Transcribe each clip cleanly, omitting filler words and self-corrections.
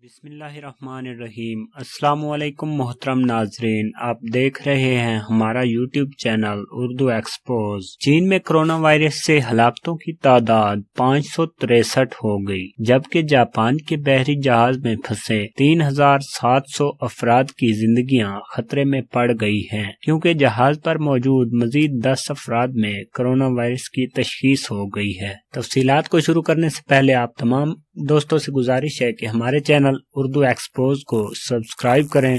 بسم اللہ الرحمن الرحیم۔ السلام علیکم محترم ناظرین، آپ دیکھ رہے ہیں ہمارا یوٹیوب چینل اردو ایکسپوز۔ چین میں کرونا وائرس سے ہلاکتوں کی تعداد 563 ہو گئی، جبکہ جاپان کے بحری جہاز میں پھنسے 3700 افراد کی زندگیاں خطرے میں پڑ گئی ہیں، کیونکہ جہاز پر موجود مزید 10 افراد میں کرونا وائرس کی تشخیص ہو گئی ہے۔ تفصیلات کو شروع کرنے سے پہلے آپ تمام دوستوں سے گزارش ہے کہ ہمارے چینل اردو ایکسپوز کو سبسکرائب کریں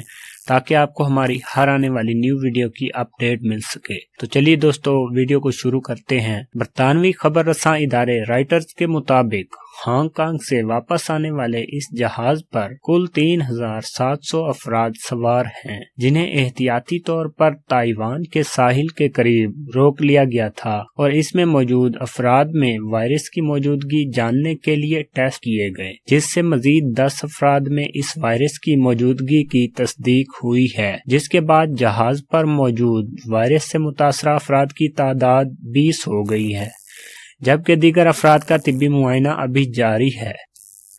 تاکہ آپ کو ہماری ہر آنے والی نیو ویڈیو کی اپڈیٹ مل سکے۔ تو چلیے دوستو، ویڈیو کو شروع کرتے ہیں۔ برطانوی خبر رساں ادارے رائٹرز کے مطابق ہانگ کانگ سے واپس آنے والے اس جہاز پر کل 3700 افراد سوار ہیں، جنہیں احتیاطی طور پر تائیوان کے ساحل کے قریب روک لیا گیا تھا، اور اس میں موجود افراد میں وائرس کی موجودگی جاننے کے لیے ٹیسٹ کیے گئے، جس سے مزید 10 افراد میں اس وائرس کی موجودگی کی تصدیق ہوئی ہے، جس کے بعد جہاز پر موجود وائرس سے متاثرہ افراد کی تعداد 20 ہو گئی ہے، جبکہ دیگر افراد کا طبی معائنہ ابھی جاری ہے۔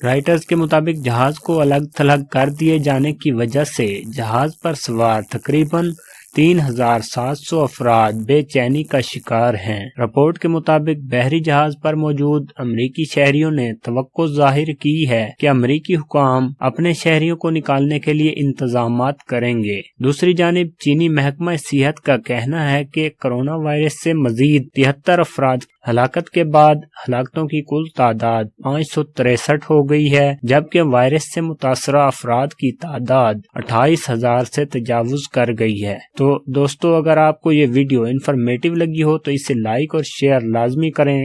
رائٹرز کے مطابق جہاز کو الگ تھلگ کر دیے جانے کی وجہ سے جہاز پر سوار تقریباً 3700 افراد بے چینی کا شکار ہیں۔ رپورٹ کے مطابق بحری جہاز پر موجود امریکی شہریوں نے توقع ظاہر کی ہے کہ امریکی حکام اپنے شہریوں کو نکالنے کے لیے انتظامات کریں گے۔ دوسری جانب چینی محکمہ صحت کا کہنا ہے کہ کرونا وائرس سے مزید 73 افراد ہلاکت کے بعد ہلاکتوں کی کل تعداد 563 ہو گئی ہے، جبکہ وائرس سے متاثرہ افراد کی تعداد 28,000 سے تجاوز کر گئی ہے۔ تو دوستو، اگر آپ کو یہ ویڈیو انفارمیٹیو لگی ہو تو اسے لائک اور شیئر لازمی کریں۔